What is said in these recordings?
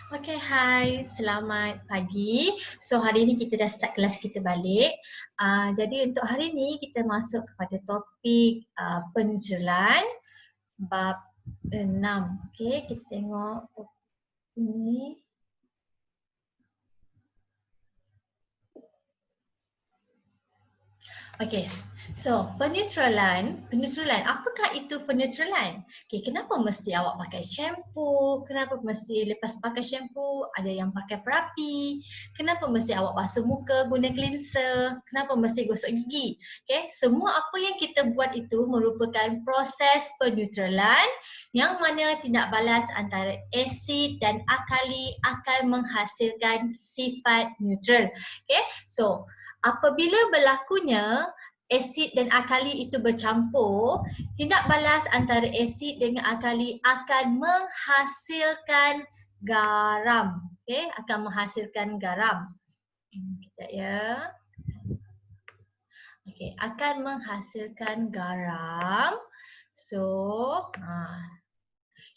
Okay, hai. Selamat pagi. So, hari ini kita dah start kelas kita balik. Jadi, untuk hari ini kita masuk kepada topik penjualan bab 6. Okay, kita tengok topik ini. Okay, so penetralan, apakah itu penetralan? Okay, kenapa mesti awak pakai shampoo? Kenapa mesti lepas pakai shampoo ada yang pakai perapi? Kenapa mesti awak basuh muka guna cleanser? Kenapa mesti gosok gigi? Okay, semua apa yang kita buat itu merupakan proses penetralan yang mana tindak balas antara asid dan alkali akan menghasilkan sifat neutral. Okay, so apabila berlakunya asid dan alkali itu bercampur, tindak balas antara asid dengan alkali akan menghasilkan garam. Okey, akan menghasilkan garam. Sekejap ya. Okey, akan menghasilkan garam. So,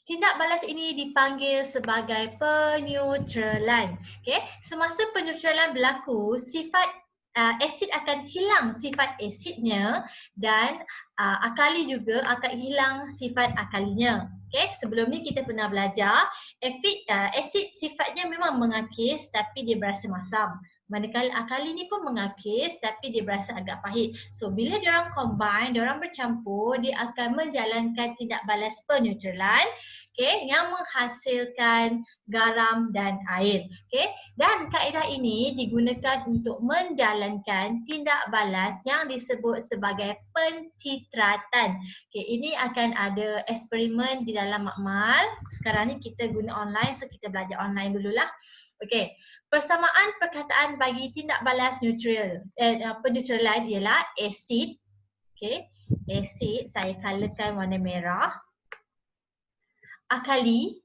tindak balas ini dipanggil sebagai peneutralan. Okay? Semasa peneutralan berlaku, sifat asid akan hilang sifat asidnya dan alkali juga akan hilang sifat alkalinya. Okay? Sebelum ni kita pernah belajar asid sifatnya memang mengakis tapi dia berasa masam. Manakala alkali ni pun mengakis tapi dia berasa agak pahit. So bila diorang combine, diorang bercampur, dia akan menjalankan tindak balas peneutralan, okay, yang menghasilkan garam dan air. Okay. Dan kaedah ini digunakan untuk menjalankan tindak balas yang disebut sebagai pentitratan. Okay, ini akan ada eksperimen di dalam makmal. Sekarang ni kita guna online, so kita belajar online dululah. Okay, persamaan perkataan bagi tindak balas peneutralan ialah asid. Okay, asid saya colourkan warna merah. Alkali,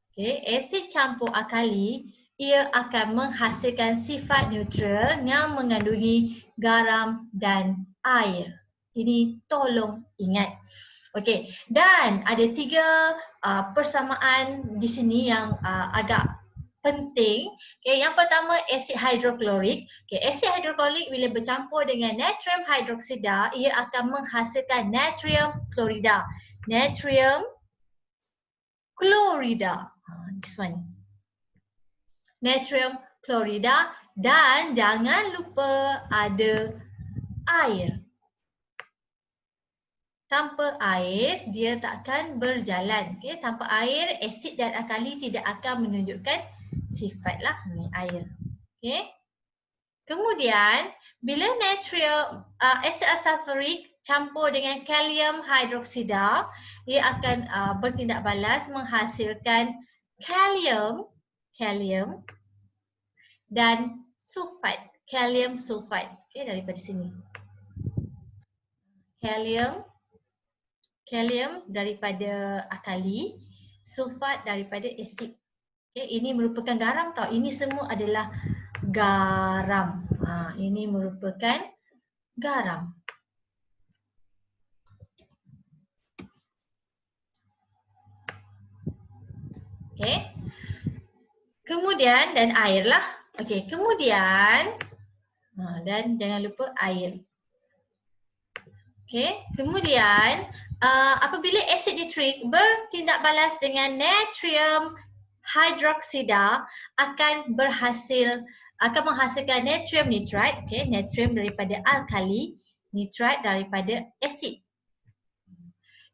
okay, asid campur alkali, ia akan menghasilkan sifat neutral yang mengandungi garam dan air. Ini tolong ingat. Okey, dan ada 3 persamaan di sini yang agak penting. Okay, yang pertama asid hidroklorik. Okay, asid hidroklorik bila bercampur dengan natrium hidroksida, ia akan menghasilkan natrium klorida. Natrium klorida. This one. Natrium klorida, dan jangan lupa ada air. Tanpa air, dia takkan berjalan. Okay? Tanpa air, asid dan alkali tidak akan menunjukkan sifatlah ni air. Okay? Kemudian, bila natrium asid sulfurik campur dengan kalium hidroksida, ia akan bertindak balas menghasilkan kalium dan sulfat, kalium sulfat. Okay, daripada sini. Kalium daripada alkali, sulfat daripada asid. Okay, ini merupakan garam tau. Ini semua adalah garam. Ini merupakan garam. Okay. Kemudian, dan air lah. Okay, kemudian, dan jangan lupa air. Okay, kemudian apabila asid nitrik bertindak balas dengan natrium hidroksida akan menghasilkan natrium nitrite. Okay, natrium daripada alkali, nitrite daripada asid.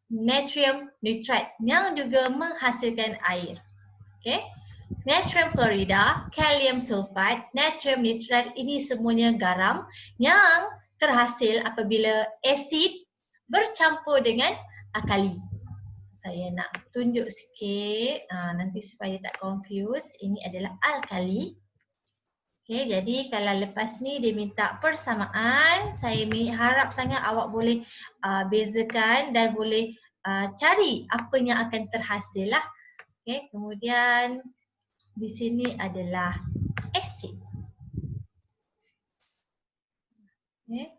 Natrium nitrite yang juga menghasilkan air. Okay. Natrium klorida, kalium sulfat, natrium nitrate, ini semuanya garam yang terhasil apabila asid bercampur dengan alkali. Saya nak tunjuk sikit nanti supaya tak confuse. Ini adalah alkali. Okay, jadi kalau lepas ni dia minta persamaan, saya harap sangat awak boleh bezakan dan boleh cari apa yang akan terhasil lah. Okay, kemudian di sini adalah asid. Okay.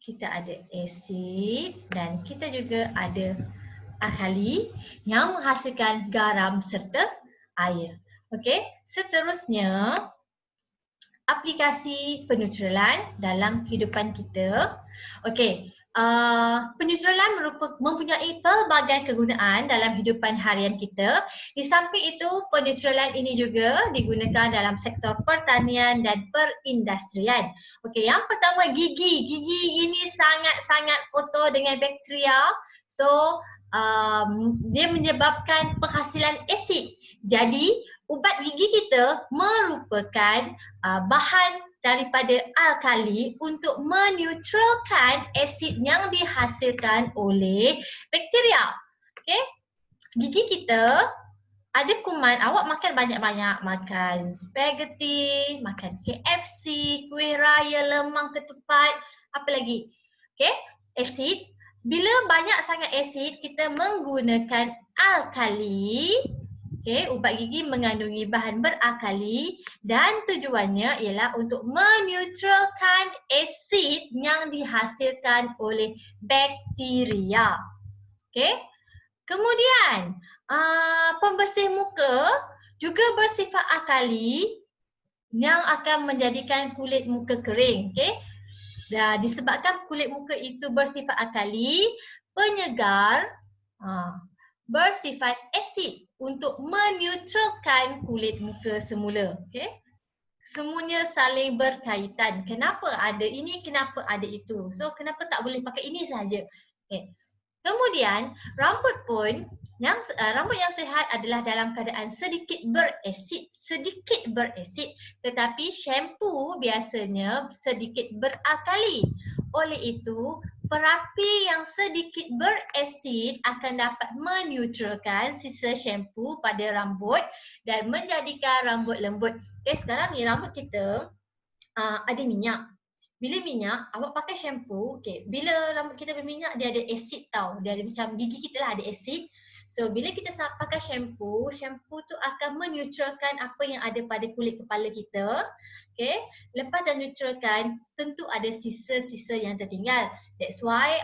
Kita ada asid dan kita juga ada alkali yang menghasilkan garam serta air. Okey, seterusnya aplikasi penetralan dalam kehidupan kita. Okey, penetralan mempunyai pelbagai kegunaan dalam kehidupan harian kita. Di samping itu, penetralan ini juga digunakan dalam sektor pertanian dan perindustrian. Okey, yang pertama gigi. Gigi ini sangat-sangat kotor dengan bakteria. So, dia menyebabkan penghasilan asid. Jadi, ubat gigi kita merupakan bahan daripada alkali untuk meneutralkan asid yang dihasilkan oleh bakteria. Okey? Gigi kita ada kuman, awak makan banyak-banyak, makan spaghetti, makan KFC, kuih raya, lemang ketupat, apa lagi? Okey? Asid. Bila banyak sangat asid, kita menggunakan alkali. Okey, ubat gigi mengandungi bahan beralkali dan tujuannya ialah untuk meneutralkan asid yang dihasilkan oleh bakteria. Okey. Kemudian, pembersih muka juga bersifat alkali yang akan menjadikan kulit muka kering. Okey. Dan disebabkan kulit muka itu bersifat alkali, penyegar bersifat asid untuk meneutralkan kulit muka semula. Okay? Semuanya saling berkaitan. Kenapa ada ini, kenapa ada itu. So, kenapa tak boleh pakai ini sahaja? Okay. Kemudian, rambut pun, rambut yang sihat adalah dalam keadaan sedikit berasid. Tetapi shampoo biasanya sedikit beralkali. Oleh itu, perapi yang sedikit berasid akan dapat meneutralkan sisa shampoo pada rambut dan menjadikan rambut lembut. Okay, sekarang ni rambut kita ada minyak. Bila minyak, awak pakai shampoo, okay, bila rambut kita berminyak, dia ada asid tau. Dia ada macam gigi kita lah ada asid. So, bila kita pakai shampoo, shampoo tu akan meneutralkan apa yang ada pada kulit kepala kita. Okay, lepas dah neutralkan, tentu ada sisa-sisa yang tertinggal. That's why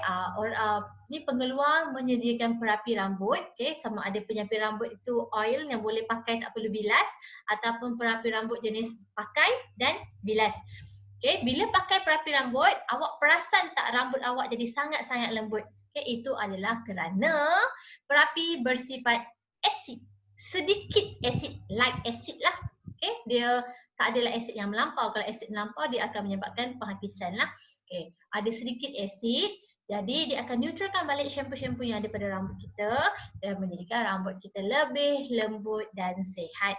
ni pengeluar menyediakan perapi rambut. Okay, sama ada penyapi rambut itu oil yang boleh pakai tak perlu bilas ataupun perapi rambut jenis pakai dan bilas. Okay, bila pakai perapi rambut, awak perasan tak rambut awak jadi sangat-sangat lembut? Okay, itu adalah kerana perapi bersifat asid. Sedikit asid, light acid lah. Okay, dia tak adalah asid yang melampau. Kalau asid melampau, dia akan menyebabkan penghabisan lah. Okay, ada sedikit asid, jadi dia akan neutralkan balik shampoo-shampoo yang ada pada rambut kita dan menjadikan rambut kita lebih lembut dan sihat.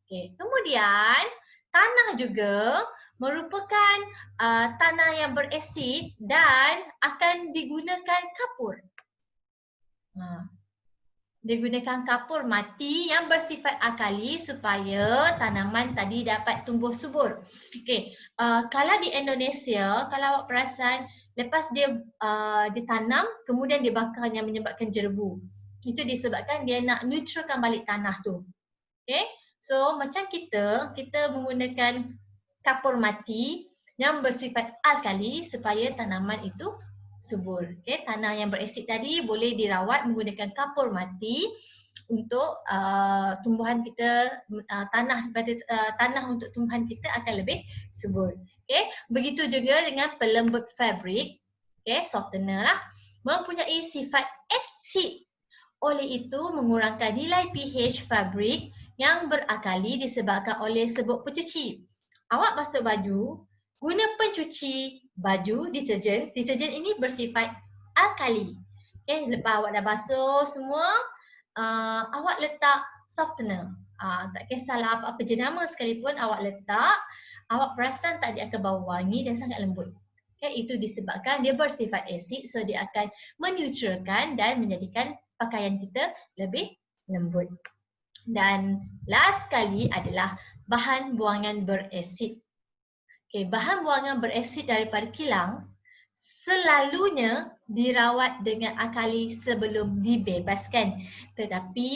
Okay, kemudian tanah juga merupakan tanah yang berasid dan akan digunakan kapur. Digunakan kapur mati yang bersifat alkali supaya tanaman tadi dapat tumbuh subur. Okey, kalau di Indonesia, kalau awak perasan, lepas dia ditanam, kemudian dia bakar yang menyebabkan jerebu. Itu disebabkan dia nak neutralkan balik tanah tu. Okey, so macam kita menggunakan kapur mati yang bersifat alkali supaya tanaman itu subur. Okay, tanah yang berasid tadi boleh dirawat menggunakan kapur mati untuk tumbuhan kita, tanah untuk tumbuhan kita akan lebih subur. Okay, begitu juga dengan pelembut fabrik, okay, softener lah, mempunyai sifat asid. Oleh itu mengurangkan nilai pH fabrik yang berakali disebabkan oleh sebut pencuci. Awak basuh baju, guna pencuci baju, deterjen. Deterjen ini bersifat alkali. Okay, lepas awak dah basuh semua, awak letak softener. Tak kisahlah apa-apa jenama sekalipun awak letak, awak perasan tak dia akan bau wangi dan sangat lembut. Okay, itu disebabkan dia bersifat asid, so dia akan meneutralkan dan menjadikan pakaian kita lebih lembut. Dan last sekali adalah bahan buangan berasid. Okay, bahan buangan berasid daripada kilang selalunya dirawat dengan alkali sebelum dibebaskan. Tetapi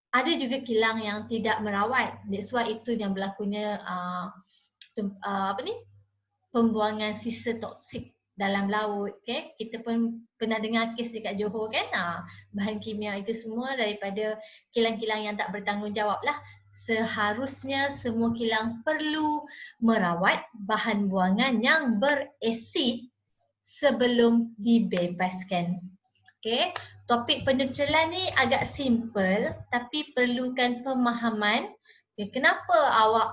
ada juga kilang yang tidak merawat. That's why itu yang berlakunya pembuangan sisa toksik dalam laut. Okay? Kita pun pernah dengar kes dekat Johor kan, bahan kimia itu semua daripada kilang-kilang yang tak bertanggungjawab lah. Seharusnya semua kilang perlu merawat bahan buangan yang berasid sebelum dibebaskan. Okay, topik penetralan ni agak simple tapi perlukan pemahaman. Okay, kenapa awak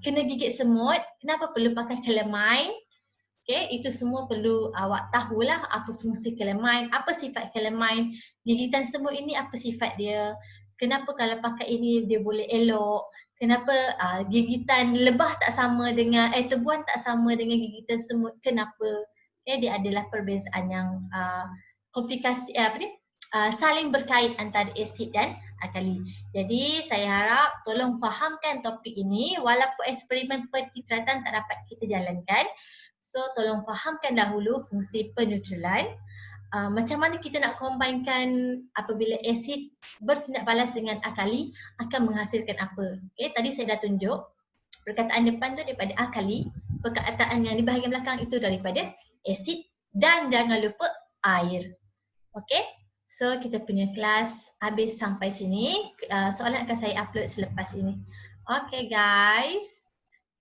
kena gigit semut? Kenapa perlu pakai calamine? Okay, itu semua perlu awak tahulah apa fungsi calamine, apa sifat calamine, gigitan semut ini apa sifat dia, kenapa kalau pakai ini dia boleh elok, kenapa gigitan lebah tak sama dengan, tebuan tak sama dengan gigitan semut, kenapa? Okay, dia adalah perbezaan yang komplikasi, saling berkait antara asid dan alkali. Jadi saya harap tolong fahamkan topik ini walaupun eksperimen pentitratan tak dapat kita jalankan. So tolong fahamkan dahulu fungsi peneutralan. Macam mana kita nak combinekan apabila asid bertindak balas dengan alkali akan menghasilkan apa. Okay, tadi saya dah tunjuk perkataan depan tu daripada alkali, perkataan yang di bahagian belakang itu daripada asid dan jangan lupa air. Okay, so kita punya kelas habis sampai sini. Soalan akan saya upload selepas ini. Okay guys,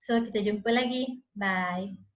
so kita jumpa lagi. Bye.